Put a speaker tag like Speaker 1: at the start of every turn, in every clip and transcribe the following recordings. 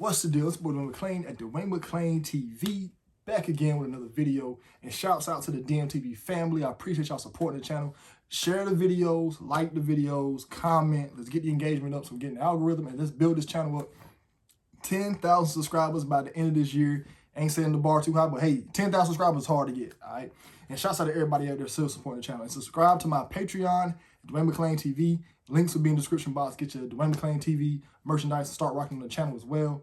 Speaker 1: What's the deal? It's boy Dwayne McClain at Dwayne McClain TV, back again with another video. And shouts out to the DMTV family. I appreciate y'all supporting the channel. Share the videos, like the videos, comment. Let's get the engagement up so we're getting the algorithm, and let's build this channel up. 10,000 subscribers by the end of this year. Ain't setting the bar too high, but hey, 10,000 subscribers is hard to get, all right? And shouts out to everybody out there still supporting the channel. And subscribe to my Patreon, Dwayne McClain TV. Links will be in the description box. Get your Dwayne McClain TV merchandise and start rocking the channel as well.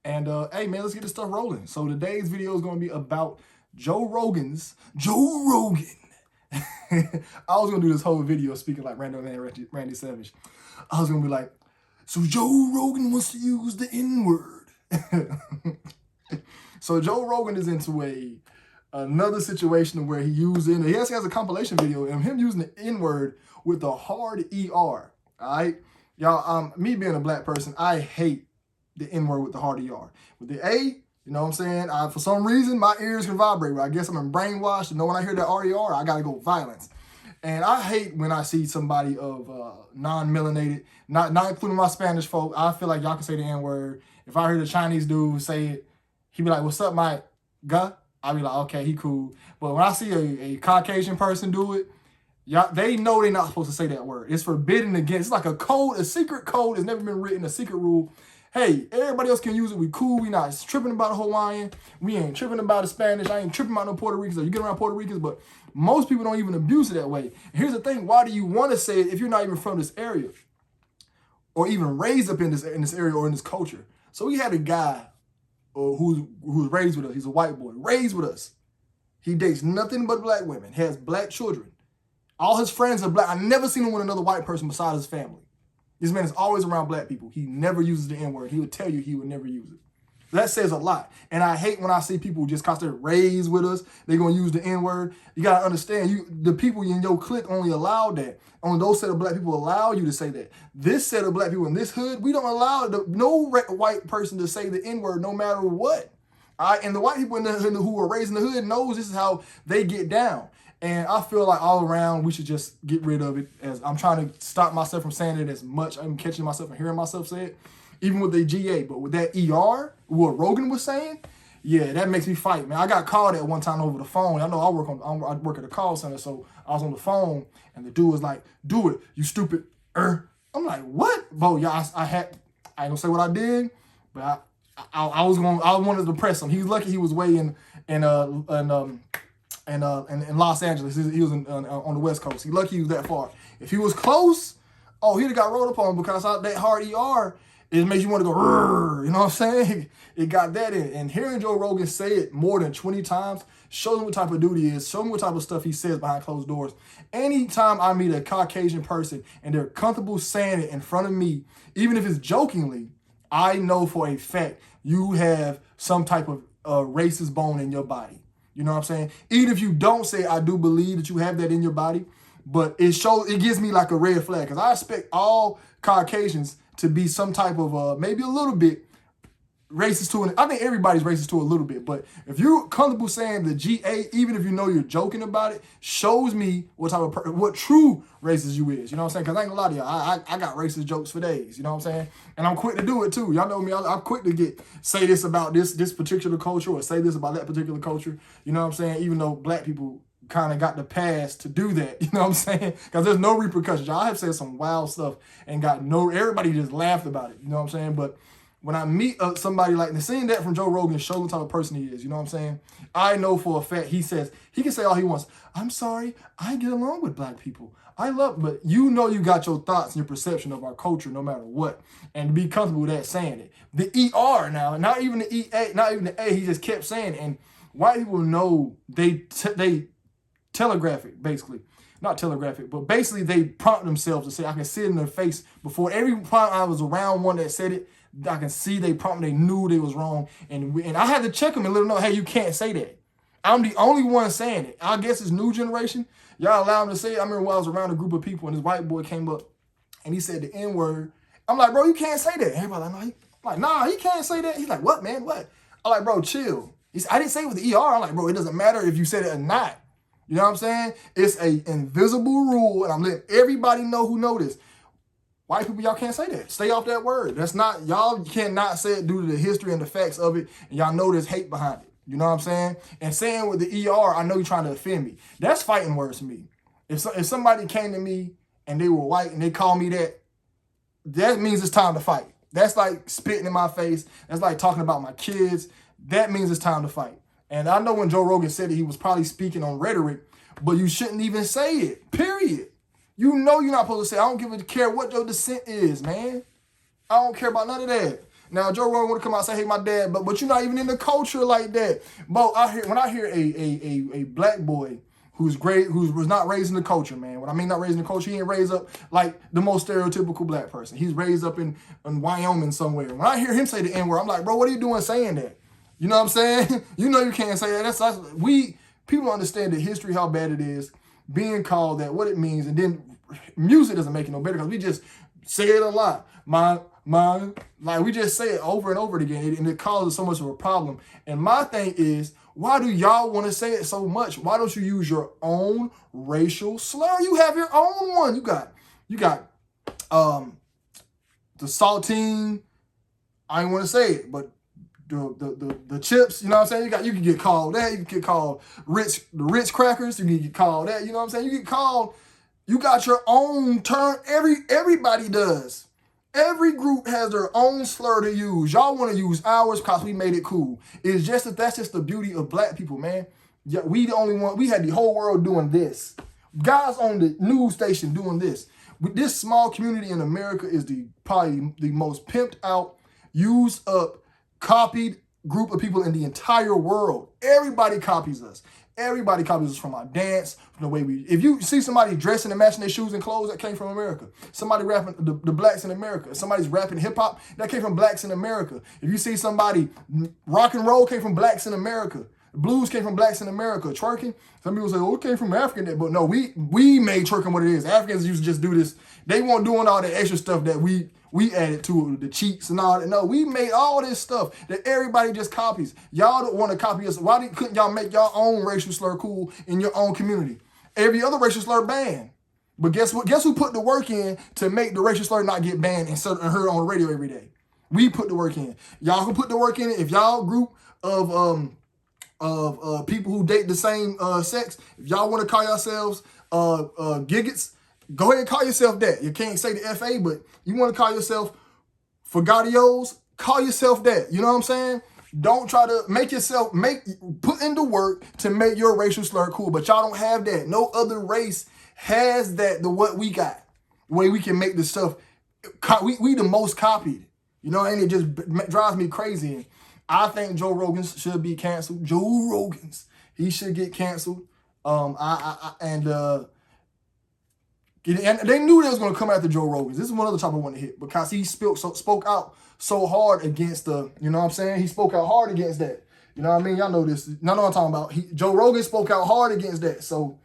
Speaker 1: And hey, man, let's get this stuff rolling. So today's video is going to be about Joe Rogan. I was going to do this whole video speaking like Random Man Randy Savage. I was going to be like, so Joe Rogan wants to use the N-word. So Joe Rogan is into another situation where he actually has a compilation video of him using the N-word with the hard ER. All right, y'all. Me being a black person, I hate the N-word with the hard ER. With the A, you know what I'm saying? For some reason, my ears can vibrate. But I guess I'm brainwashed. You know, when I hear that RER, I gotta go violence. And I hate when I see somebody of non-melanated, not including my Spanish folk. I feel like y'all can say the N-word. If I hear the Chinese dude say it, he be like, "What's up, my guy?" I be like, "Okay, he cool." But when I see a Caucasian person do it, they know they're not supposed to say that word. It's forbidden against. It's like a code, a secret code that's never been written, a secret rule. Hey, everybody else can use it. We cool. We not tripping about a Hawaiian. We ain't tripping about a Spanish. I ain't tripping about no Puerto Ricans. You get around Puerto Ricans, but most people don't even abuse it that way. And here's the thing. Why do you want to say it if you're not even from this area or even raised up in this area or in this culture? So we had a guy who's raised with us. He's a white boy, raised with us. He dates nothing but black women, has black children. All his friends are black. I've never seen him with another white person besides his family. This man is always around black people. He never uses the N-word. He would tell you he would never use it. That says a lot. And I hate when I see people just because they're raised with us, they're going to use the N-word. You got to understand, the people in your clique only allow that. Only those set of black people allow you to say that. This set of black people in this hood, we don't allow no white person to say the N-word no matter what. All right? And the white people in the hood who were raised in the hood knows this is how they get down. And I feel like all around, we should just get rid of it. As I'm trying to stop myself from saying it as much. I'm catching myself and hearing myself say it, even with the GA. But with that ER, what Rogan was saying, yeah, that makes me fight, man. I got called at one time over the phone. I know I work at a call center, so I was on the phone, and the dude was like, "Do it, you stupid." I'm like, "What, bro?" Yeah, I ain't gonna say what I did, but I wanted to press him. He's lucky he was way in Los Angeles. He was on the West Coast. He's lucky he was that far. If he was close, oh, he'd have got rolled upon because that hard ER, it makes you want to go, rrr, you know what I'm saying? It got that in. And hearing Joe Rogan say it more than 20 times shows me what type of dude he is, shows me what type of stuff he says behind closed doors. Anytime I meet a Caucasian person and they're comfortable saying it in front of me, even if it's jokingly, I know for a fact you have some type of racist bone in your body. You know what I'm saying? Even if you don't say, I do believe that you have that in your body, but it gives me like a red flag, because I expect all Caucasians to be some type of maybe a little bit racist to it. I think everybody's racist to a little bit, but if you're comfortable saying the GA, even if you know you're joking about it, shows me what type of what true racist you is. You know what I'm saying? Because I ain't gonna lie to y'all, I got racist jokes for days. You know what I'm saying? And I'm quick to do it too. Y'all know me. I'm quick to say this about this particular culture or say this about that particular culture. You know what I'm saying? Even though black people kind of got the pass to do that. You know what I'm saying? Because there's no repercussions. I have said some wild stuff and everybody just laughed about it. You know what I'm saying? But when I meet somebody like this, seeing that from Joe Rogan shows the type of person he is. You know what I'm saying? I know for a fact he can say all he wants. I'm sorry, I get along with black people. But you know you got your thoughts and your perception of our culture no matter what. And to be comfortable with that saying it. The ER now, not even the EA, not even the A, he just kept saying it. And white people know they telegraph it, basically. Not telegraphic, but basically they prompt themselves to say, I can see it in their face. Before every time I was around one that said it, I can see they knew they was wrong. And I had to check them and let them know, hey, you can't say that. I'm the only one saying it. I guess it's new generation. Y'all allow him to say it. I remember when I was around a group of people and this white boy came up and he said the N-word. I'm like, bro, you can't say that. Everybody like, no, I'm like, nah, he can't say that. He's like, what, man, what? I'm like, bro, chill. I didn't say it with the ER. I'm like, bro, it doesn't matter if you said it or not. You know what I'm saying? It's a invisible rule, and I'm letting everybody know who know this. White people, y'all can't say that. Stay off that word. That's not, y'all cannot say it due to the history and the facts of it. And y'all know there's hate behind it. You know what I'm saying? And saying with the ER, I know you're trying to offend me. That's fighting words to me. If somebody came to me and they were white and they call me that, that means it's time to fight. That's like spitting in my face. That's like talking about my kids. That means it's time to fight. And I know when Joe Rogan said it, he was probably speaking on rhetoric, but you shouldn't even say it, period. You know you're not supposed to say, I don't give a care what your descent is, man. I don't care about none of that. Now, Joe Rogan would come out and say, hey, my dad, but you're not even in the culture like that. But when I hear a black boy who's great, who was not raised in the culture, man. When I mean not raised in the culture, he ain't raised up like the most stereotypical black person. He's raised up in Wyoming somewhere. When I hear him say the N-word, I'm like, bro, what are you doing saying that? You know what I'm saying? You know you can't say that. People understand the history, how bad it is, being called that, what it means, and then music doesn't make it no better because we just say it a lot. Like we just say it over and over again, and it causes so much of a problem. And my thing is, why do y'all want to say it so much? Why don't you use your own racial slur? You have your own one. You got the saltine. I ain't want to say it, but the chips, you know what I'm saying? You can get called that. You can get called the Ritz crackers. You can get called that. You know what I'm saying? You get called. You got your own term. Everybody does. Every group has their own slur to use. Y'all want to use ours because we made it cool. It's just that that's just the beauty of black people, man. Yeah, we the only one. We had the whole world doing this. Guys on the news station doing this. This small community in America is probably the most pimped out, used up, copied group of people in the entire world. Everybody copies us. Everybody copies us from our dance, from the way if you see somebody dressing and matching their shoes and clothes, that came from America. Somebody rapping, the blacks in America. Somebody's rapping hip hop, that came from blacks in America. If you see somebody, rock and roll came from blacks in America. Blues came from blacks in America. Twerking, some people say, oh, it came from African. But no, we made twerking what it is. Africans used to just do this. They weren't doing all the extra stuff that we added to it, the cheeks and all that. No, we made all this stuff that everybody just copies. Y'all don't want to copy us. Why couldn't y'all make your own racial slur cool in your own community? Every other racial slur banned. But guess what? Guess who put the work in to make the racial slur not get banned and heard on the radio every day? We put the work in. Y'all can put the work in. If y'all group of people who date the same sex, if y'all want to call yourselves giggets, go ahead and call yourself that. You can't say the FA, but you want to call yourself Fagatios, call yourself that. You know what I'm saying? Don't try to put in the work to make your racial slur cool, but y'all don't have that. No other race has that, what we got. The way we can make this stuff, we the most copied. You know, and it just drives me crazy. And I think Joe Rogan should be canceled. Joe Rogan's, he should get canceled. And they knew they was going to come after Joe Rogan. This is one other topic I want to hit because he spoke out so hard against you know what I'm saying? He spoke out hard against that. You know what I mean? Y'all know this. Y'all know what I'm talking about. Joe Rogan spoke out hard against that. So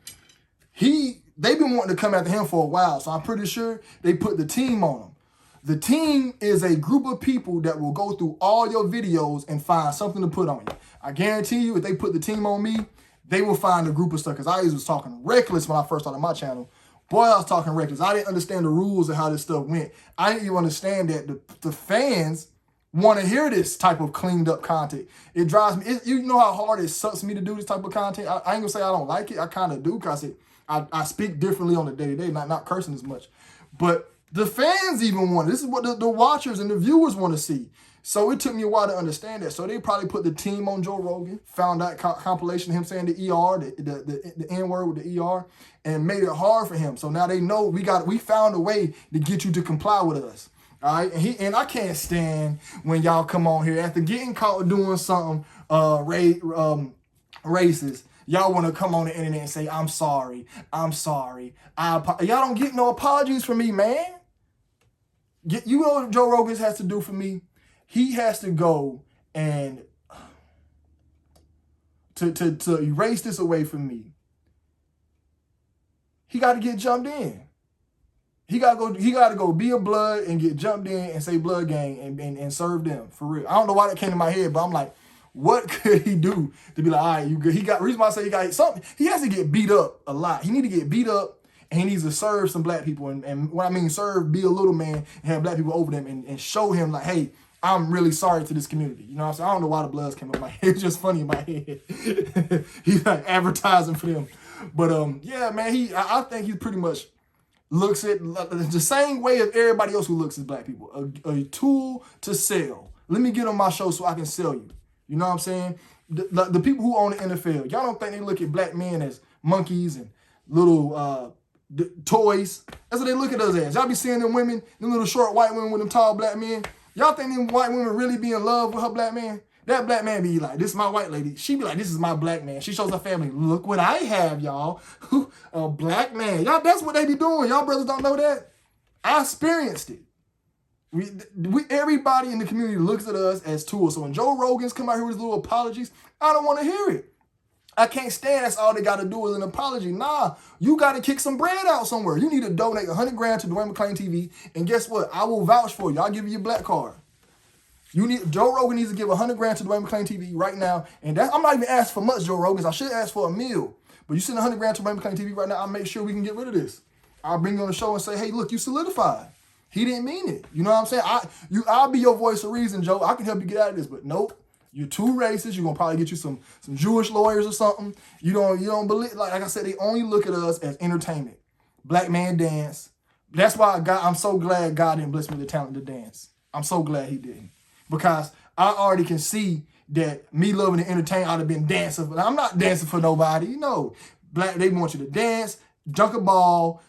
Speaker 1: they've been wanting to come after him for a while. So I'm pretty sure they put the team on him. The team is a group of people that will go through all your videos and find something to put on you. I guarantee you, if they put the team on me, they will find a group of stuff. Because I was talking reckless when I first started my channel. Boy, I was talking reckless. I didn't understand the rules of how this stuff went. I didn't even understand that the fans want to hear this type of cleaned up content. It drives me. You know how hard it sucks me to do this type of content? I ain't going to say I don't like it. I kind of do because I speak differently on the day-to-day, not cursing as much. But the fans even want it. This is what the watchers and the viewers want to see. So it took me a while to understand that. So they probably put the team on Joe Rogan, found that compilation of him saying the ER, the N-word with the ER, and made it hard for him. So now they know we found a way to get you to comply with us. All right, and I can't stand when y'all come on here after getting caught doing something racist. Y'all want to come on the internet and say, I'm sorry. Y'all don't get no apologies from me, man. You know what Joe Rogan has to do for me? He has to go and to erase this away from me. He got to get jumped in. He got to go be a blood and get jumped in and say blood gang and serve them for real. I don't know why that came to my head, but I'm like, what could he do to be like, all right, you good? Reason why I say he got something. He has to get beat up a lot. He need to get beat up And he needs to serve some black people. And what I mean serve, be a little man and have black people over them and show him like, hey, I'm really sorry to this community. You know what I'm saying? I don't know why the bloods came up in my head. It's just funny in my head. He's like advertising for them. But yeah, man, I think he pretty much looks at the same way of everybody else who looks at black people. A tool to sell. Let me get on my show so I can sell you. You know what I'm saying? The people who own the NFL, y'all don't think they look at black men as monkeys and little toys? That's what they look at us as. Y'all be seeing them women, them little short white women with them tall black men. Y'all think them white women really be in love with her black man? That black man be like, this is my white lady. She be like, this is my black man. She shows her family, look what I have, y'all. A black man. Y'all, that's what they be doing. Y'all brothers don't know that? I experienced it. Everybody in the community looks at us as tools. So when Joe Rogan's come out here with his little apologies, I don't want to hear it. I can't stand that's all they got to do is an apology. Nah, you got to kick some bread out somewhere. You need to donate 100 grand to duanemcleantv, and guess what? I will vouch for you. I'll give you your black card. Joe Rogan needs to give 100 grand to duanemcleantv right now, and I'm not even asking for much, Joe Rogan. I should ask for a meal, but you send 100 grand to duanemcleantv right now. I'll make sure we can get rid of this. I'll bring you on the show and say, hey, look, you solidified. He didn't mean it. You know what I'm saying? I'll be your voice of reason, Joe. I can help you get out of this, but nope. You're too racist. You're gonna probably get you some Jewish lawyers or something. You don't believe, like I said, they only look at us as entertainment. Black man dance. That's why I'm so glad God didn't bless me with the talent to dance. I'm so glad he didn't. Because I already can see that me loving to entertain, I'd have been dancing. But I'm not dancing for nobody. You know, they want you to dance, junk a ball.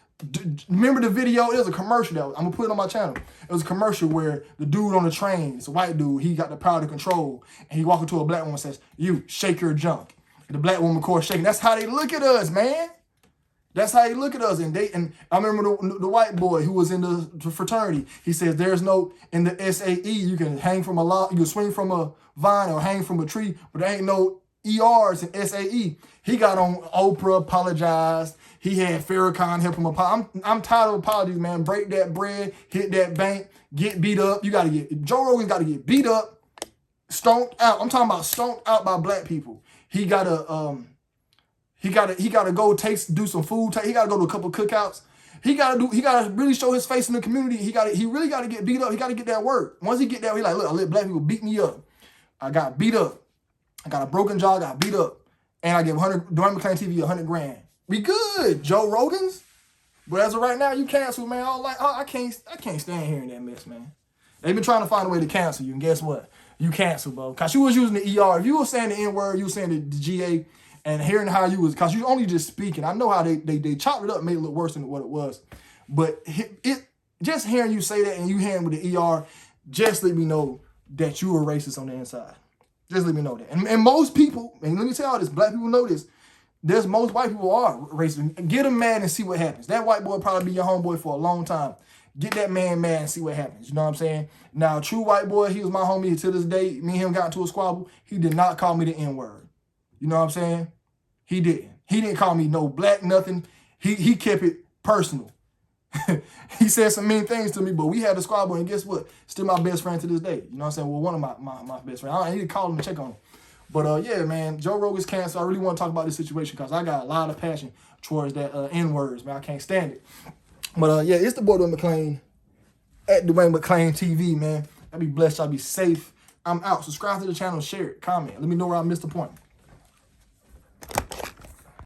Speaker 1: Remember the video? It was a commercial that I'm gonna put it on my channel. It was a commercial where the dude on the train, it's a white dude, he got the power to control, and he walked into a black woman and says, you shake your junk. And the black woman, of course, shaking. That's how they look at us, man. That's how they look at us. And I remember the white boy who was in the fraternity. He says, there's no, in the SAE, you can hang from you can swing from a vine or hang from a tree, but there ain't no ERs in SAE. He got on Oprah, apologized. He had Farrakhan help him apologize. I'm tired of apologies, man. Break that bread, hit that bank, get beat up. Joe Rogan got to get beat up, stomped out. I'm talking about stomped out by black people. He gotta go do some food. He gotta go to a couple cookouts. He gotta really show his face in the community. He really gotta get beat up. He gotta get that work. Once he get that, he like, look, I let black people beat me up. I got beat up. I got a broken jaw. I got beat up, and I give duanemcleantv 100 grand. We good, Joe Rogan's. But as of right now, you cancel, man. I can't stand hearing that mess, man. They've been trying to find a way to cancel you, and guess what? You cancel, bro. Cause you was using the ER. If you were saying the N-word, you were saying the GA, and hearing how you was, cause you only just speaking. I know how they chopped it up, made it look worse than what it was. But just hearing you say that and you hearing with the ER, just let me know that you were racist on the inside. Just let me know that. And most people, and let me tell you this, black people know this. Most white people are racist. Get them mad and see what happens. That white boy probably be your homeboy for a long time. Get that man mad and see what happens. You know what I'm saying? Now, true white boy, he was my homie to this day. Me and him got into a squabble. He did not call me the N-word. You know what I'm saying? He didn't. He didn't call me no black, nothing. He kept it personal. He said some mean things to me, but we had a squabble, and guess what? Still my best friend to this day. You know what I'm saying? Well, one of my best friends. I need to call him and check on him. But yeah, man, Joe Rogan's canceled. I really want to talk about this situation because I got a lot of passion towards that N-words, man. I can't stand it. But yeah, it's the boy Dwayne McClain at duanemcleantv, man. Y'all be blessed. Y'all be safe. I'm out. Subscribe to the channel, share it, comment. Let me know where I missed the point.